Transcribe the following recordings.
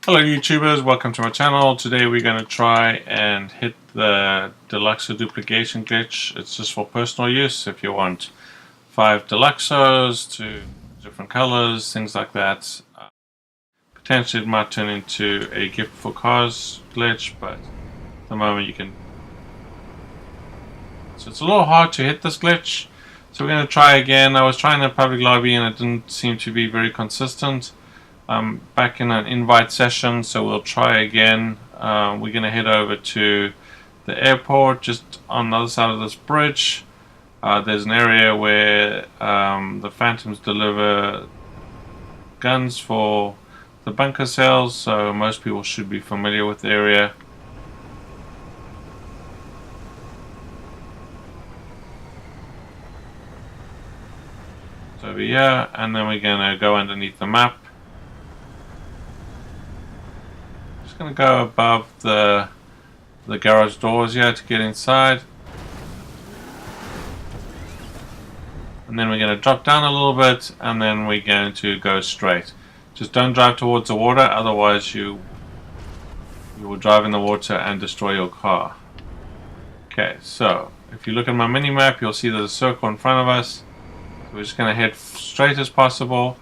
Hello YouTubers, welcome to my channel. Today we're going to try and hit the Deluxo duplication glitch. It's just for personal use. If you want 5 Deluxos to different colors, things like that. Potentially it might turn into a gift for cars glitch, but at the moment you can. So it's a little hard to hit this glitch. So we're going to try again. I was trying a public lobby and it didn't seem to be very consistent. I'm back in an invite session, so we'll try again. We're going to head over to the airport, just on the other side of this bridge. There's an area where the Phantoms deliver guns for the bunker sales, so most people should be familiar with the area. It's over here, and then we're going to go underneath the map. Going to go above the garage doors here to get inside, and then we're going to drop down a little bit, and then we're going to go straight. Just don't drive towards the water, otherwise you will drive in the water and destroy your car. Okay, so if you look at my mini map, you'll see there's a circle in front of us. So we're just going to head straight as possible.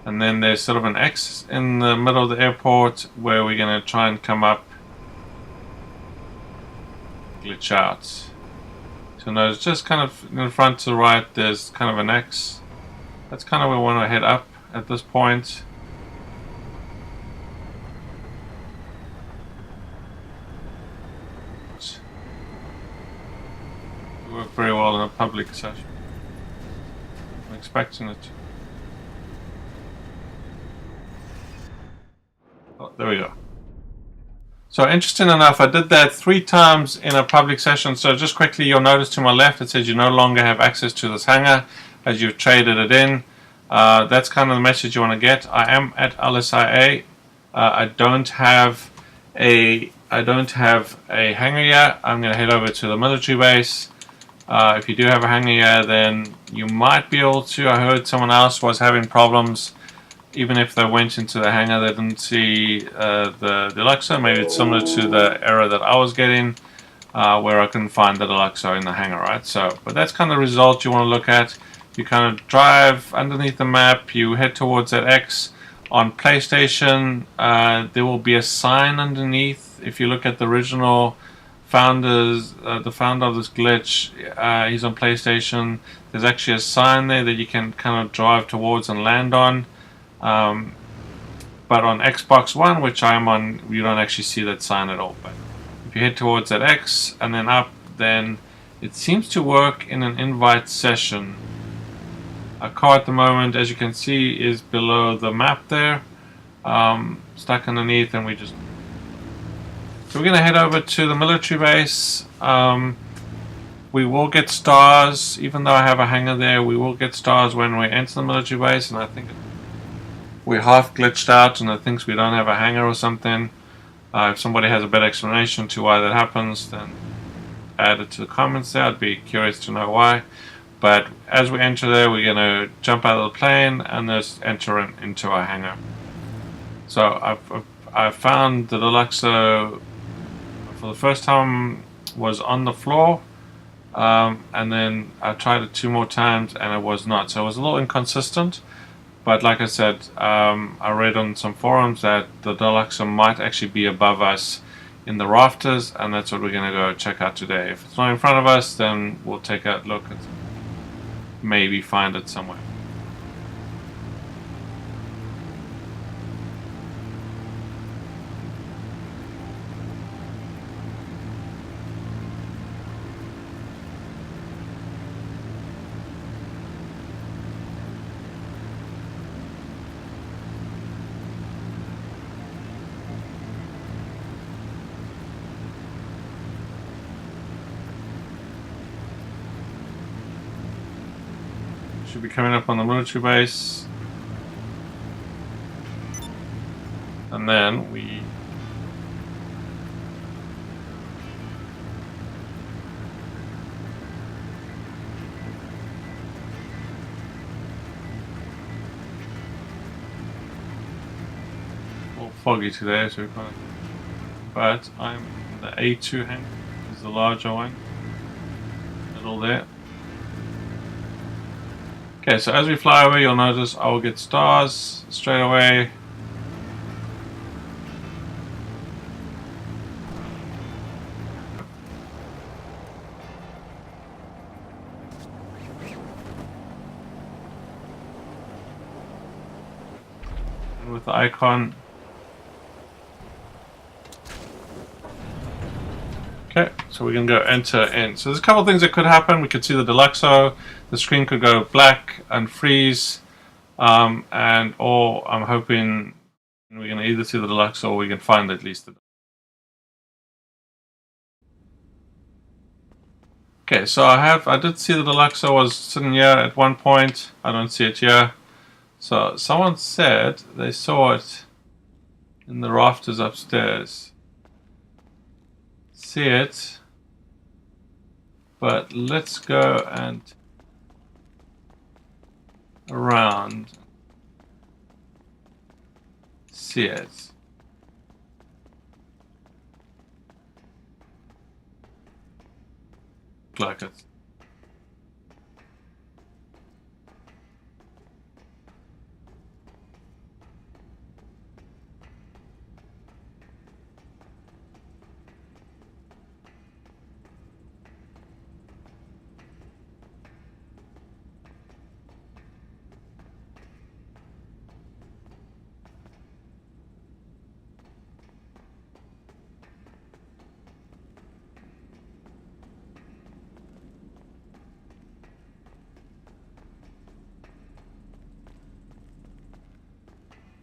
And then there's sort of an X in the middle of the airport where we're going to try and come up, glitch out. So notice just kind of in front to the right there's kind of an X. That's kind of where we want to head up at this point. It worked very well in a public session. I'm expecting it to. Oh, there we go. So interesting enough, I did that 3 times in a public session. So just quickly, you'll notice to my left it says you no longer have access to this hangar as you've traded it in. That's kind of the message you want to get. I am at LSIA. I don't have a hangar yet. I'm going to head over to the military base. If you do have a hangar yet, then you might be able to. I heard someone else was having problems. Even if they went into the hangar, they didn't see the Deluxo. Maybe it's similar to the error that I was getting, where I couldn't find the Deluxo in the hangar, right? So, but that's kind of the result you want to look at. You kind of drive underneath the map, you head towards that X. On PlayStation, there will be a sign underneath. If you look at the original founders, the founder of this glitch, he's on PlayStation. There's actually a sign there that you can kind of drive towards and land on. But on Xbox One, which I'm on, you don't actually see that sign at all. But if you head towards that X and then up, then it seems to work in an invite session. Our car at the moment, as you can see, is below the map there, stuck underneath, and so we're going to head over to the military base. We will get stars, even though I have a hangar there. We will get stars when we enter the military base, and I think we're half glitched out and it thinks we don't have a hangar or something. If somebody has a better explanation to why that happens, then add it to the comments there. I'd be curious to know why. But as we enter there, we're going to jump out of the plane and just enter into our hangar. So I found the Deluxo for the first time was on the floor, and then I tried it 2 more times and it was not. So it was a little inconsistent. But like I said, I read on some forums that the Deluxo might actually be above us in the rafters, and that's what we're going to go check out today. If it's not in front of us, then we'll take a look and maybe find it somewhere. Should be coming up on the military base, and then we foggy today, so we can't. But I'm in the A2 hangar, is the larger one. Middle there. Okay, so as we fly over, you'll notice I will get stars straight away. And with the icon. Okay, so we can go enter in. So there's a couple of things that could happen. We could see the Deluxo. The screen could go black and freeze. Or I'm hoping we can either see the Deluxo or we can find at least the. Okay, so I did see the Deluxo was sitting here at one point. I don't see it here. So someone said they saw it in the rafters upstairs. See it, but let's go and around see it. Look like it.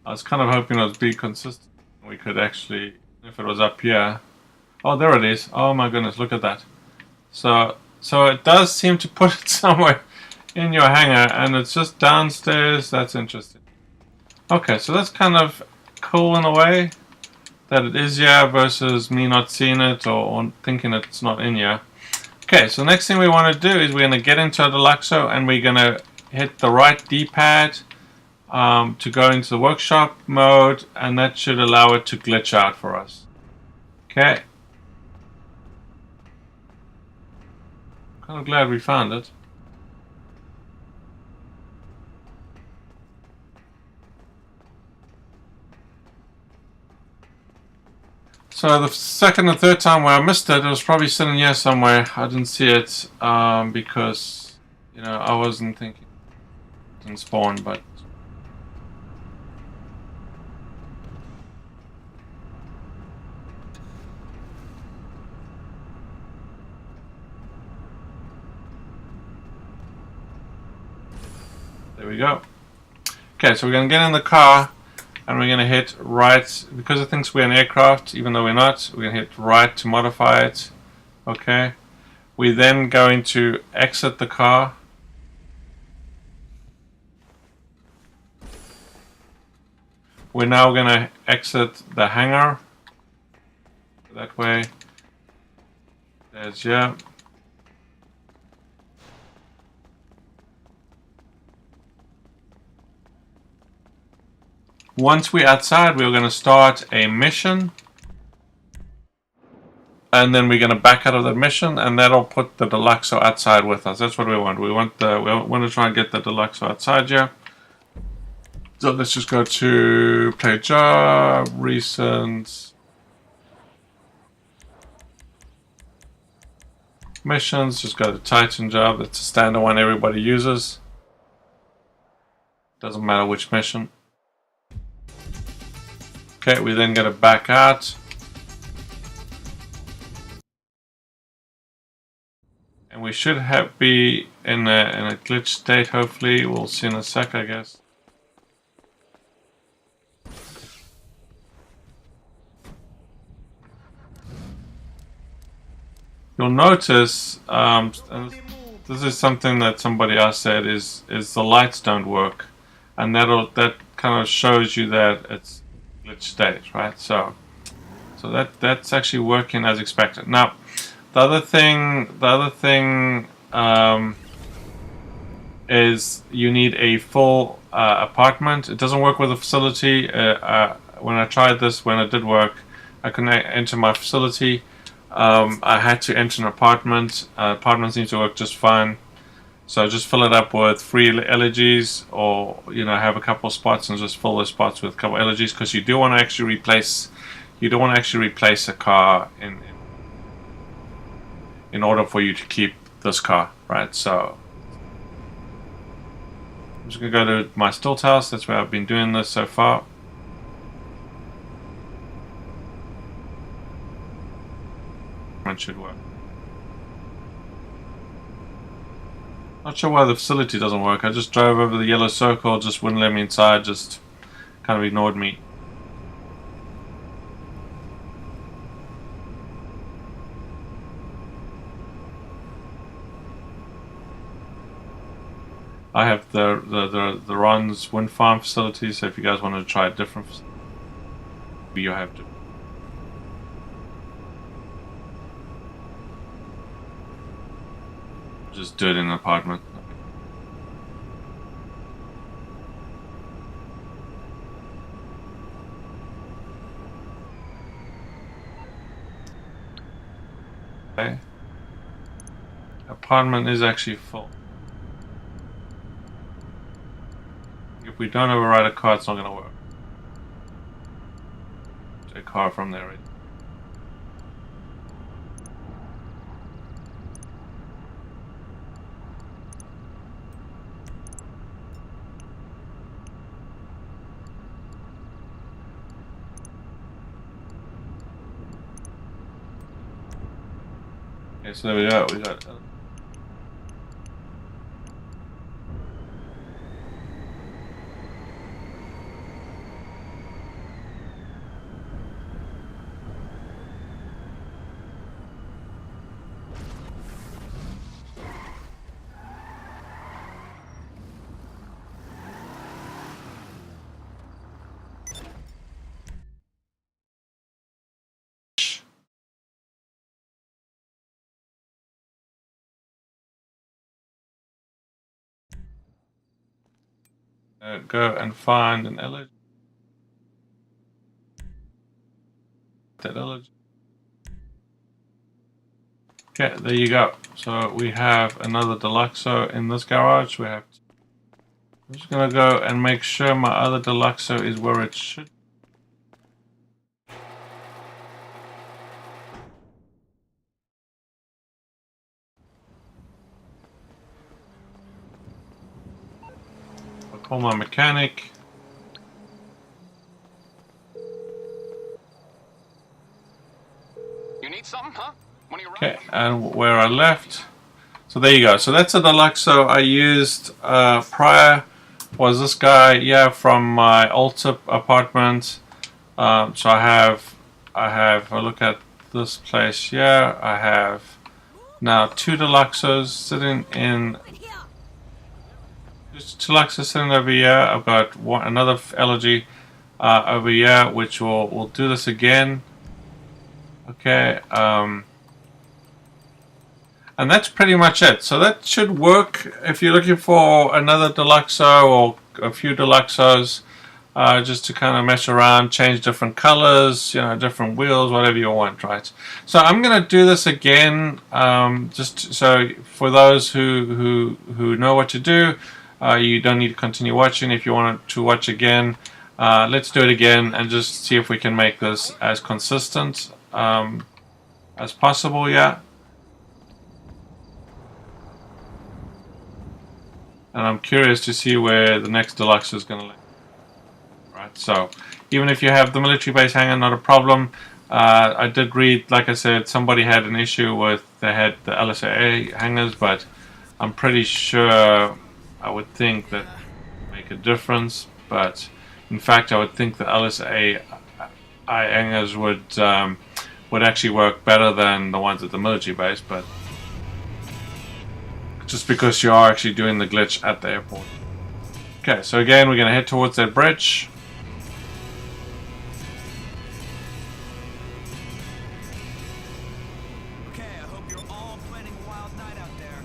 I was kind of hoping it would be consistent. We could actually, if it was up here. Oh, there it is. Oh my goodness, look at that. So it does seem to put it somewhere in your hangar, and it's just downstairs. That's interesting. Okay, so that's kind of cool in a way that it is here versus me not seeing it or thinking it's not in here. Okay, so the next thing we want to do is we're going to get into a Deluxo and we're going to hit the right D-pad to go into the workshop mode, and that should allow it to glitch out for us. Okay. Kind of glad we found it. So the second and third time where I missed it, it was probably sitting here somewhere. I didn't see it because, you know, I wasn't thinking it didn't spawn, but there we go. Okay, so we're going to get in the car and we're going to hit right, because it thinks we're an aircraft, even though we're not. We're going to hit right to modify it. Okay. We're then going to exit the car. We're now going to exit the hangar. That way. There's, yeah. Once we're outside, we're going to start a mission. And then we're going to back out of the mission, and that'll put the Deluxo outside with us. That's what we want. We want to try and get the Deluxo outside here. So let's just go to play job, recent missions. Just go to Titan job. That's a standard one everybody uses. Doesn't matter which mission. Okay, we then gotta back out. And we should be in a glitch state, hopefully. We'll see in a sec, I guess. You'll notice, and this is something that somebody else said, is the lights don't work. And that kind of shows you that it's glitch state, right? So that's actually working as expected. Now, the other thing is you need a full apartment. It doesn't work with a facility. when I tried this, when it did work, I couldn't enter my facility. I had to enter an apartment. Apartment seems to work just fine. So just fill it up with free LGs, or have a couple of spots and just fill those spots with a couple of LGs, because you do want to actually replace. You don't want to actually replace a car in order for you to keep this car, right? So I'm just gonna go to my stilt house. That's where I've been doing this so far. It should work. Not sure why the facility doesn't work. I just drove over the yellow circle, just wouldn't let me inside, just kind of ignored me. I have the Ron's wind farm facility, so if you guys want to try a different facility, you have to. Just do it in an apartment. Okay. Apartment is actually full. If we don't override a car, it's not going to work. Take a car from there, right? Okay, so there we go. We got. Go and find an eligible. Okay, there you go. So we have another Deluxo in this garage. I'm just gonna go and make sure my other Deluxo is where it should. I'll call my mechanic. You need something, huh? Okay, and where I left. So there you go. So that's a Deluxo I used prior. Was this guy? Yeah, from my Alta apartment. So I have a look at this place here. I have now two Deluxos sitting in. Just two Deluxos sitting over here. I've got another elegy over here, which we'll do this again. Okay. And that's pretty much it. So that should work if you're looking for another Deluxo or a few Deluxos, just to kind of mess around, change different colors, different wheels, whatever you want, right? So I'm going to do this again, just so for those who know what to do, you don't need to continue watching. If you want to watch again, let's do it again and just see if we can make this as consistent as possible, yeah. And I'm curious to see where the next Deluxo is going to land. Right, so even if you have the military base hangar, not a problem. I did read, like I said, somebody had an issue with they had the LSA hangars, but I'm pretty sure I would think that make a difference. But in fact, I would think the LSA hangars would actually work better than the ones at the military base, but just because you are actually doing the glitch at the airport. Okay, so again, we're going to head towards that bridge. Okay, I hope you're all planning a wild night out there.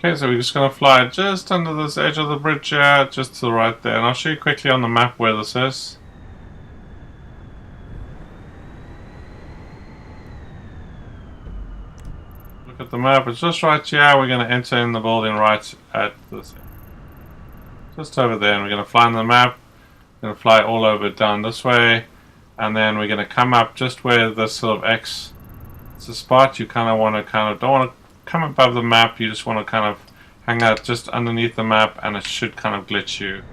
Okay, so we're just going to fly just under this edge of the bridge here, just to the right there. And I'll show you quickly on the map where this is. Look at the map, it's just right here. We're going to enter in the building right at this. Just over there, and we're going to fly on the map. We're going to fly all over down this way. And then we're going to come up just where this sort of X is a spot. You kind of want to don't want to come above the map, you just want to kind of hang out just underneath the map, and it should kind of glitch you.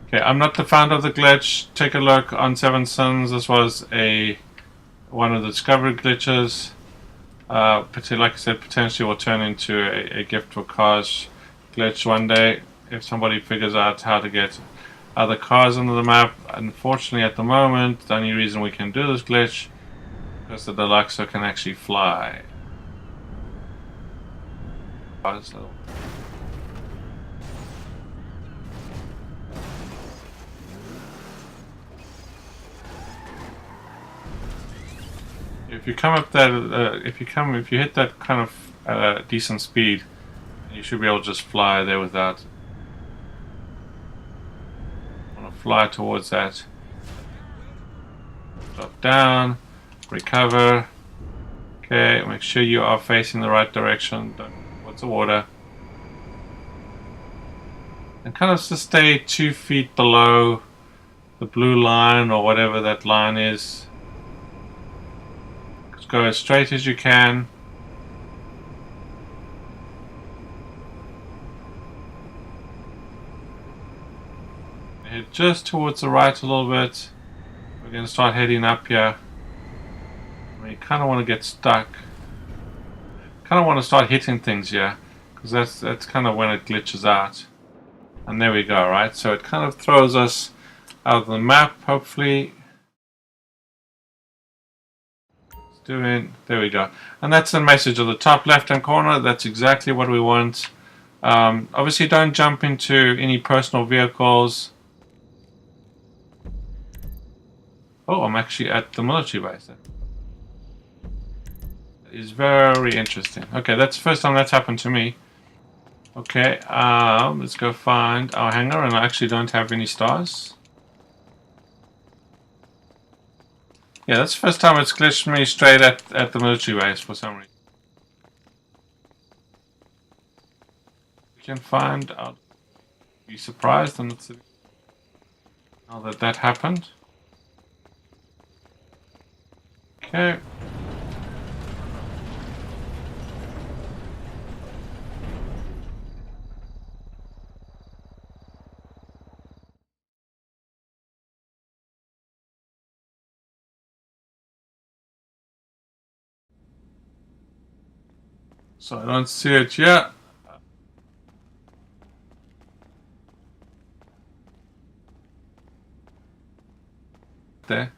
Okay, I'm not the founder of the glitch. Take a look on Seven Sins. This was one of the discovery glitches. Like I said, potentially will turn into a gift for cars glitch one day if somebody figures out how to get other cars into the map. Unfortunately, at the moment, the only reason we can do this glitch is because the Deluxo can actually fly. If you come up that, if you hit that kind of decent speed, you should be able to just fly there without. Fly towards that. Drop down, recover. Okay, make sure you are facing the right direction towards the water. And kind of just stay 2 feet below the blue line or whatever that line is. Just go as straight as you can. Head just towards the right a little bit. We're going to start heading up here. You kind of want to get stuck. Kind of want to start hitting things here, because that's kind of when it glitches out. And there we go, right? So it kind of throws us out of the map, hopefully. There we go. And that's the message of the top left hand corner. That's exactly what we want. Obviously don't jump into any personal vehicles. Oh, I'm actually at the military base. It's very interesting. Okay, that's the first time that's happened to me. Okay, let's go find our hangar, and I actually don't have any stars. Yeah, that's the first time it's glitched me straight at the military base for some reason. We can find out. Be surprised and now that happened. Okay. So I don't see it yet. There.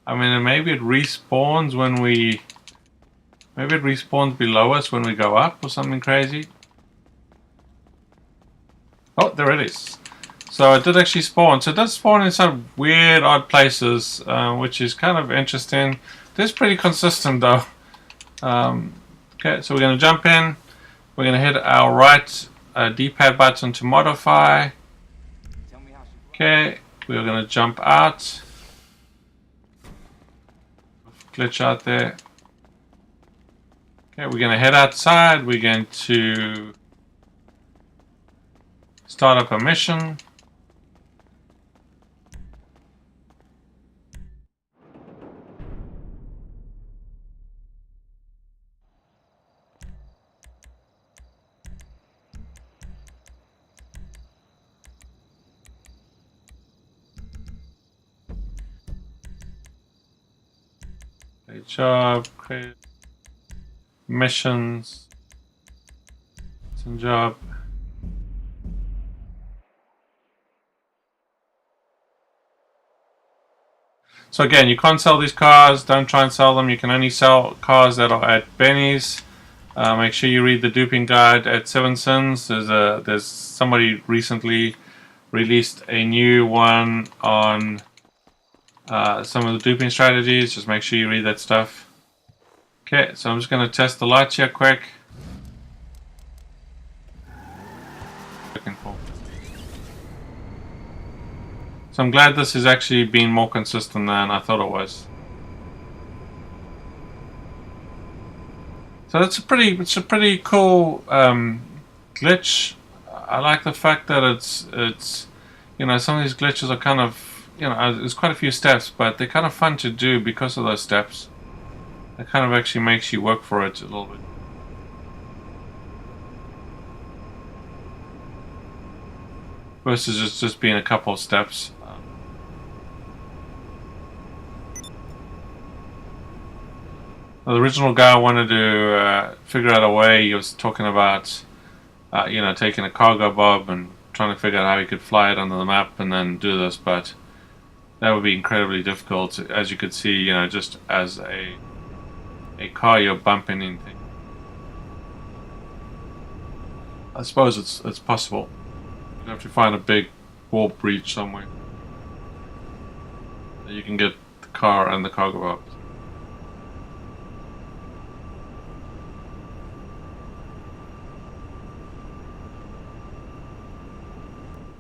I mean, maybe it respawns when we... Maybe it respawns below us when we go up or something crazy. Oh, there it is. So it did actually spawn. So it does spawn in some weird, odd places, which is kind of interesting. It is pretty consistent though. Okay, so we're going to jump in. We're going to hit our right D-pad button to modify. Okay, we're going to jump out. Glitch out there. Okay, we're going to head outside. We're going to start up a mission. Great job, create missions. Good job. So again, you can't sell these cars. Don't try and sell them. You can only sell cars that are at Benny's. Make sure you read the duping guide at 7 Sins. There's somebody recently released a new one on some of the duping strategies. Just make sure you read that stuff. Okay, so I'm just going to test the lights here quick. Looking for. So I'm glad this has actually been more consistent than I thought it was. So it's a pretty cool glitch. I like the fact that it's you know, some of these glitches are kind of, you know, there's quite a few steps, but they're kind of fun to do because of those steps. It kind of actually makes you work for it a little bit. Versus just being a couple of steps. The original guy wanted to figure out a way. He was talking about, you know, taking a cargo bob and trying to figure out how he could fly it under the map and then do this, but that would be incredibly difficult. As you could see, you know, just as a car, you're bumping into things. I suppose it's possible. You have to find a big warp breach somewhere that you can get the car and the cargo bob.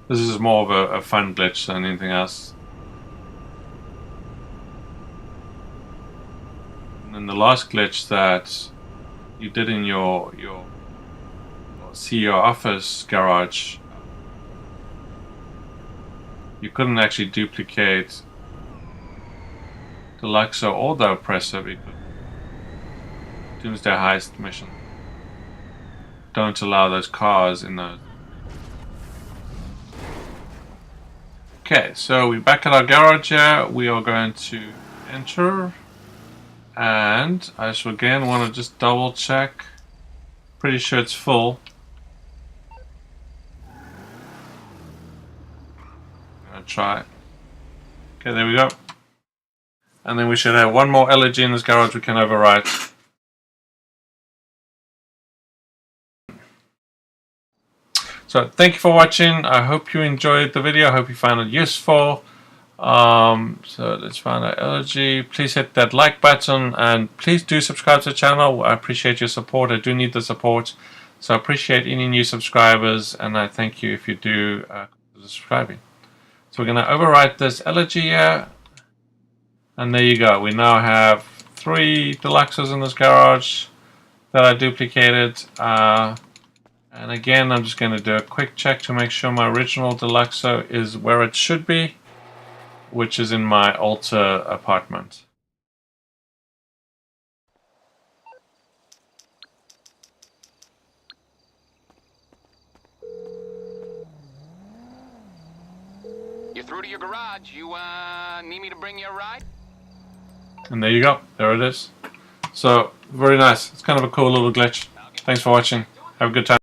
This is more of a fun glitch than anything else. And then the last glitch that you did in your CEO office garage, you couldn't actually duplicate Deluxo or the oppressor because Doomsday Heist mission don't allow those cars in those. Okay, so we're back at our garage here. We are going to enter, and I shall again want to just double check. Pretty sure it's full. I'm gonna try it. Okay, there we go. And then we should have one more LED in this garage we can overwrite. So thank you for watching. I hope you enjoyed the video. I hope you found it useful. So let's find our allergy. Please hit that like button and please do subscribe to the channel. I appreciate your support. I do need the support. So I appreciate any new subscribers and I thank you if you do subscribing. So we're going to overwrite this allergy here. And there you go. We now have 3 Deluxos in this garage that I duplicated. And again, I'm just going to do a quick check to make sure my original Deluxo is where it should be, which is in my altar apartment. You're through to your garage. You need me to bring you a ride? And there you go. There it is. So, very nice. It's kind of a cool little glitch. Thanks for watching. Have a good time.